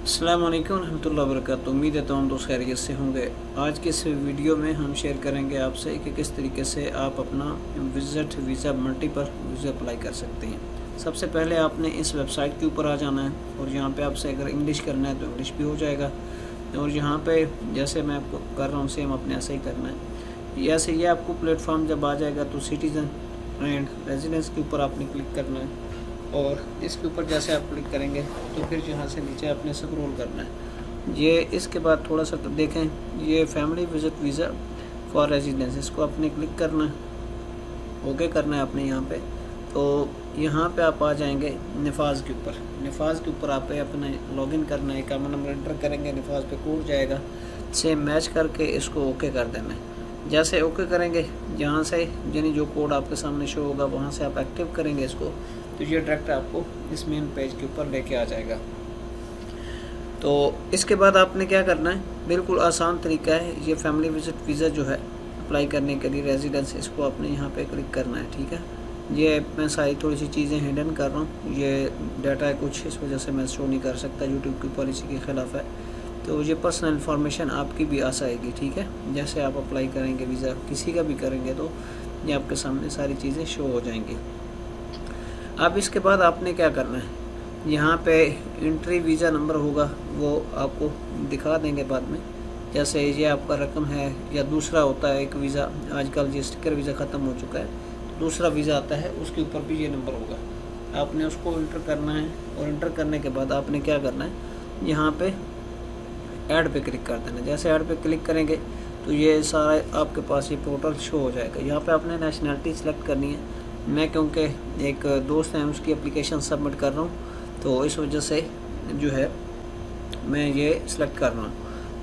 अस्सलाम वालेकुम रहमतुल्लाहि व बरकातुहू। उम्मीद है तमाम दोस्त खैरियत से होंगे। आज के इस वीडियो में हम शेयर करेंगे आपसे कि किस तरीके से आप अपना visit visa multiple visa apply कर सकते हैं। सबसे पहले आपने इस वेबसाइट के ऊपर आ जाना है और यहाँ पे आपसे अगर इंग्लिश करना है तो इंग्लिश भी हो जाएगा। और यहाँ पे जैसे मैं आपको कर रहा हूँ सेम अपने ऐसे ही करना है। ऐसे ये आपको प्लेटफॉर्म जब आ जाएगा तो सिटीज़न एंड रेजिडेंस के ऊपर आपने क्लिक करना है और इसके ऊपर जैसे आप क्लिक करेंगे तो फिर यहाँ से नीचे आपने स्क्रॉल करना है। ये इसके बाद थोड़ा सा देखें, ये family visit visa for residence, इसको आपने क्लिक करना है, ओके करना है आपने यहाँ पे। तो यहाँ पे आप आ जाएंगे नफाज के ऊपर। नफाज के ऊपर आप अपने लॉगिन करना है, अकाउंट नंबर एंटर करेंगे, नफाज पे कोड जाएगा, सेम मैच करके इसको ओके कर देना है। जैसे ओके करेंगे यहाँ से यानी जो कोड आपके सामने शो होगा वहाँ से आप एक्टिव करेंगे इसको, तो ये डायरेक्ट आपको इस मेन पेज के ऊपर लेके आ जाएगा। तो इसके बाद आपने क्या करना है, बिल्कुल आसान तरीका है। ये फैमिली विज़िट वीज़ा जो है अप्लाई करने के लिए रेजिडेंस, इसको आपने यहाँ पे क्लिक करना है, ठीक है। ये मैं सारी थोड़ी सी चीज़ें हिडन कर रहा हूँ, ये डाटा है कुछ, इस वजह से मैं शो नहीं कर सकता, यूट्यूब की पॉलिसी के ख़िलाफ़ है। तो ये पर्सनल इन्फॉर्मेशन आपकी भी आ जाएगी, ठीक है। जैसे आप अप्लाई करेंगे वीज़ा किसी का भी करेंगे तो ये आपके सामने सारी चीज़ें शो हो जाएंगी। अब इसके बाद आपने क्या करना है, यहाँ पे एंट्री वीज़ा नंबर होगा वो आपको दिखा देंगे बाद में। जैसे ये आपका रकम है या दूसरा होता है एक वीज़ा, आजकल ये स्टिकर वीज़ा ख़त्म हो चुका है, तो दूसरा वीज़ा आता है उसके ऊपर भी ये नंबर होगा। आपने उसको इंटर करना है और इंटर करने के बाद आपने क्या करना है, यहाँ पे ऐड पे क्लिक कर देना। जैसे ऐड पे क्लिक करेंगे तो ये सारा आपके पास ये पोर्टल शो हो जाएगा। यहाँ पे आपने नेशनैलिटी सेलेक्ट करनी है। मैं क्योंकि एक दोस्त है उसकी एप्लीकेशन सबमिट कर रहा हूँ तो इस वजह से जो है मैं ये सिलेक्ट कर रहा हूँ,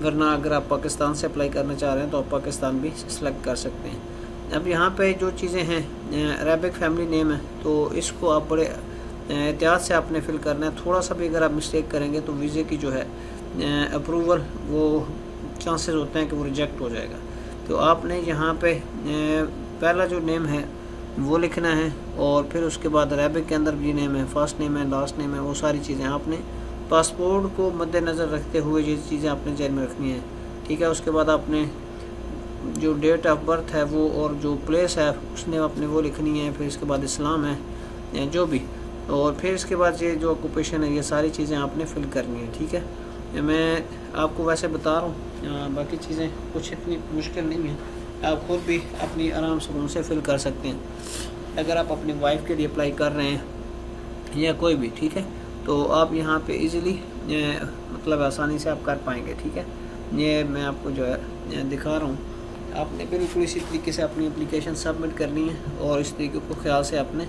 वरना अगर आप पाकिस्तान से अप्लाई करना चाह रहे हैं तो आप पाकिस्तान भी सिलेक्ट कर सकते हैं। अब यहाँ पे जो चीज़ें हैं, अरेबिक फैमिली नेम है तो इसको आप बड़े एहतियात से आपने फिल करना है। थोड़ा सा भी अगर आप मिस्टेक करेंगे तो वीज़े की जो है अप्रूवल वो चांसेस होते हैं कि वो रिजेक्ट हो जाएगा। तो आपने यहाँ पे पहला जो नेम है वो लिखना है और फिर उसके बाद अरेबिक के अंदर भी नेम है, फर्स्ट नेम है, लास्ट नेम है, वो सारी चीज़ें आपने पासपोर्ट को मद्देनज़र रखते हुए ये चीज़ें आपने ध्यान में रखनी है, ठीक है। उसके बाद आपने जो डेट ऑफ बर्थ है वो और जो प्लेस है उसने आपने वो लिखनी है। फिर इसके बाद इस्लाम है जो भी, और फिर इसके बाद ये जो ऑक्यूपेशन है, ये सारी चीज़ें आपने फिल करनी है, ठीक है। मैं आपको वैसे बता रहा हूँ, बाकी चीज़ें कुछ इतनी मुश्किल नहीं है, आप खुद भी अपनी आराम से उनसे फिल कर सकते हैं। अगर आप अपनी वाइफ के लिए अप्लाई कर रहे हैं या कोई भी, ठीक है, तो आप यहाँ पे इजीली मतलब आसानी से आप कर पाएंगे, ठीक है। ये मैं आपको जो है दिखा रहा हूँ। आपने बिल्कुल इसी तरीके से अपनी एप्लीकेशन सबमिट करनी है और इस तरीके को ख्याल से आपने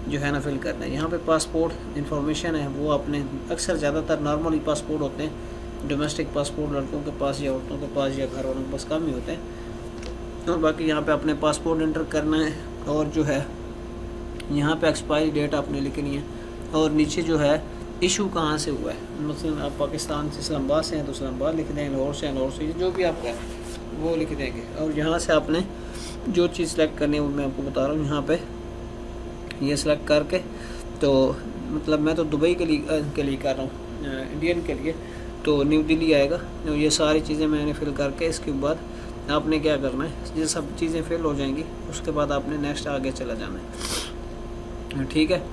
जो है ना फिल करना है। यहाँ पे पासपोर्ट इन्फॉर्मेशन है वो आपने अक्सर ज़्यादातर नॉर्मली पासपोर्ट होते हैं, डोमेस्टिक पासपोर्ट लड़कों के पास या औरतों के पास या घर वालों के पास कम ही होते हैं। और बाकी यहाँ पे अपने पासपोर्ट एंटर करना है और जो है यहाँ पे एक्सपायरी डेट आपने लिखनी है और नीचे जो है इशू कहाँ से हुआ है। मतलब आप पाकिस्तान से इस्लामाबाद से हैं तो इस्लामाबाद लिख दें, लाहौर से जो भी आपका है वो लिख देंगे। और यहाँ से आपने जो चीज़ सेलेक्ट करनी है वो मैं आपको बता रहा हूँ। यहाँ पे ये सिलेक्ट करके, तो मतलब मैं तो दुबई के लिए कर रहा हूँ, इंडियन के लिए तो न्यू दिल्ली आएगा। तो ये सारी चीज़ें मैंने फिल करके इसके बाद आपने क्या करना है, ये सब चीज़ें फिल हो जाएंगी, उसके बाद आपने नेक्स्ट आगे चला जाना है, ठीक है।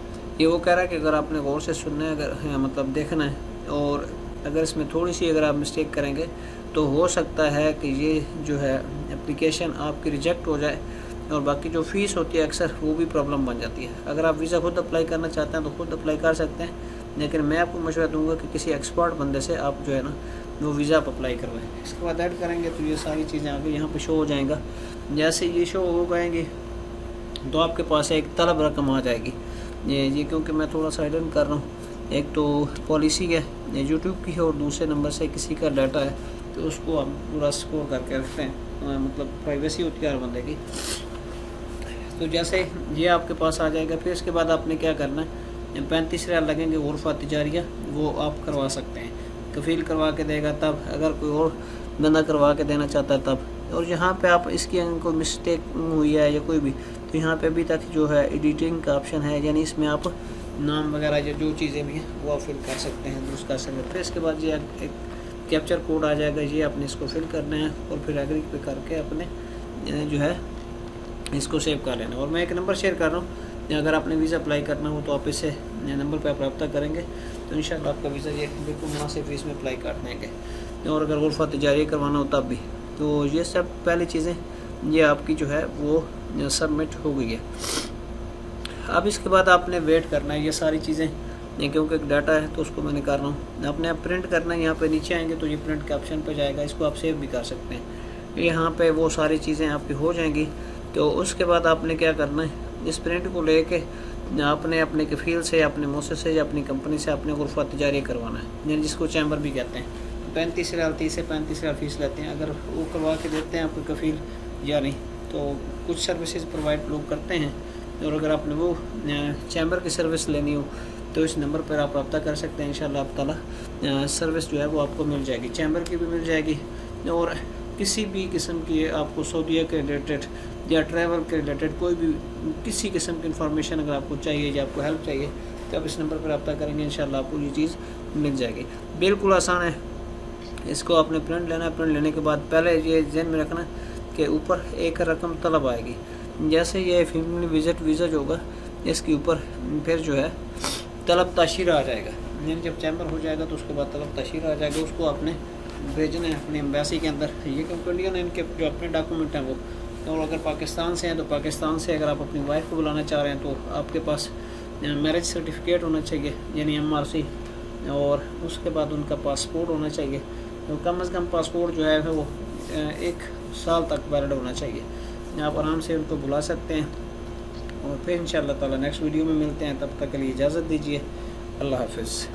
ये वो कह रहा है कि अगर आपने गौर से सुनना है, अगर मतलब देखना है, और अगर इसमें थोड़ी सी अगर आप मिस्टेक करेंगे तो हो सकता है कि ये जो है एप्लीकेशन आपकी रिजेक्ट हो जाए और बाकी जो फ़ीस होती है अक्सर वो भी प्रॉब्लम बन जाती है। अगर आप वीज़ा खुद अप्लाई करना चाहते हैं तो खुद अप्लाई कर सकते हैं, लेकिन मैं आपको मशवरा दूंगा कि किसी एक्सपर्ट बंदे से आप जो है ना वो वीज़ा आप अप्लाई करवाएं। इसके बाद ऐड करेंगे तो ये सारी चीज़ें आगे यहाँ पे शो हो जाएगा। जैसे ये शो हो जाएंगे तो आपके पास एक तलब रकम आ जाएगी। ये क्योंकि मैं थोड़ा सा हिडन कर रहा हूँ, एक तो पॉलिसी है यूट्यूब की है और दूसरे नंबर से किसी का डाटा है, तो उसको हम पूरा स्कोर करके रखते हैं, मतलब प्राइवेसी होती है हर बंदे की। तो जैसे ये आपके पास आ जाएगा, फिर इसके बाद आपने क्या करना है, 35 रियाल लगेंगे गुरफ़ा तिजारिया, वो आप करवा सकते हैं, कफ़ील करवा के देगा तब, अगर कोई और बंदा करवा के देना चाहता है तब। और यहाँ पे आप इसकी अगर कोई मिस्टेक हुई है या कोई भी, तो यहाँ पे अभी तक जो है एडिटिंग का ऑप्शन है, यानी इसमें आप نام وغیرہ جو چیزیں بھی ہیں وہ آپ فل کر سکتے ہیں، درست کر سکتے ہیں۔ پھر اس کے بعد یہ ایک کیپچر کوڈ آ جائے گا، یہ آپ نے اس کو فل کرنا ہے اور پھر ایگری پہ کر کے اپنے جو ہے اس کو سیو کر لینا۔ اور میں ایک نمبر شیئر کر رہا ہوں، اگر آپ نے ویزا اپلائی کرنا ہو تو آپ اس سے نمبر پہ آپ رابطہ کریں گے تو انشاءاللہ آپ کا ویزا یہ بالکل مناسب فیس میں اپلائی کر دیں گے۔ اور اگر غرفہ تجاریہ کروانا ہو تب بھی، تو یہ سب پہلی چیزیں یہ آپ کی جو ہے وہ سبمٹ ہو گئی ہے۔ اب اس کے بعد آپ نے ویٹ کرنا ہے، یہ ساری چیزیں کیونکہ ایک ڈاٹا ہے تو اس کو میں نے کر رہا ہوں۔ آپ نے پرنٹ کرنا ہے، یہاں پہ نیچے آئیں گے تو یہ پرنٹ کے آپشن پہ جائے گا، اس کو آپ سیو بھی کر سکتے ہیں۔ یہاں پہ وہ ساری چیزیں آپ کی ہو جائیں گی، تو اس کے بعد آپ نے کیا کرنا ہے، اس پرنٹ کو لے کے آپ نے اپنے کفیل سے، اپنے مؤسسے سے یا اپنی کمپنی سے اپنے غرفہ تجاریہ کروانا ہے، یعنی جس کو چیمبر بھی کہتے ہیں۔ 35 ریال 30 سے 35 ریال فیس لیتے ہیں، اگر وہ کروا کے دیتے ہیں آپ کو کفیل یا نہیں، تو کچھ سروسز پرووائڈ لوگ کرتے ہیں۔ اور اگر آپ نے وہ چیمبر کی سروس لینی ہو تو اس نمبر پر آپ رابطہ کر سکتے ہیں، انشاءاللہ آپ تعالیٰ سروس جو ہے وہ آپ کو مل جائے گی، چیمبر کی بھی مل جائے گی، اور کسی بھی قسم کی آپ کو سعودیہ کے ریلیٹڈ یا ٹریول کے ریلیٹڈ کوئی بھی کسی قسم کی انفارمیشن اگر آپ کو چاہیے یا آپ کو ہیلپ چاہیے تو آپ اس نمبر پر رابطہ کریں گے، انشاءاللہ آپ کو یہ چیز مل جائے گی۔ بالکل آسان ہے، اس کو آپ نے پرنٹ لینا ہے۔ پرنٹ لینے کے بعد پہلے یہ ذہن میں رکھنا کہ اوپر ایک رقم طلب آئے گی، جیسے یہ فیملی وزٹ ویزا جو ہوگا اس کے اوپر پھر جو ہے طلب تاشیرہ آ جائے گا، یعنی جب چیمبر ہو جائے گا تو اس کے بعد طلب تاشیرہ آ جائے گا، اس کو آپ نے بھیجنا ہے اپنی ایمبیسی کے اندر۔ یہ کیونکہ انڈین ان کے جو اپنے ڈاکومنٹ ہیں وہ، اور اگر پاکستان سے ہیں تو پاکستان سے اگر آپ اپنی وائف کو بلانا چاہ رہے ہیں تو آپ کے پاس میرج سرٹیفکیٹ ہونا چاہیے، یعنی MRC، اور اس کے بعد ان کا پاسپورٹ ہونا چاہیے، تو کم از کم پاسپورٹ جو ہے وہ 1 سال تک ویلڈ ہونا چاہیے۔ آپ آرام سے ان کو بلا سکتے ہیں، اور پھر انشاءاللہ تعالیٰ نیکسٹ ویڈیو میں ملتے ہیں، تب تک کے لیے اجازت دیجیے، اللہ حافظ۔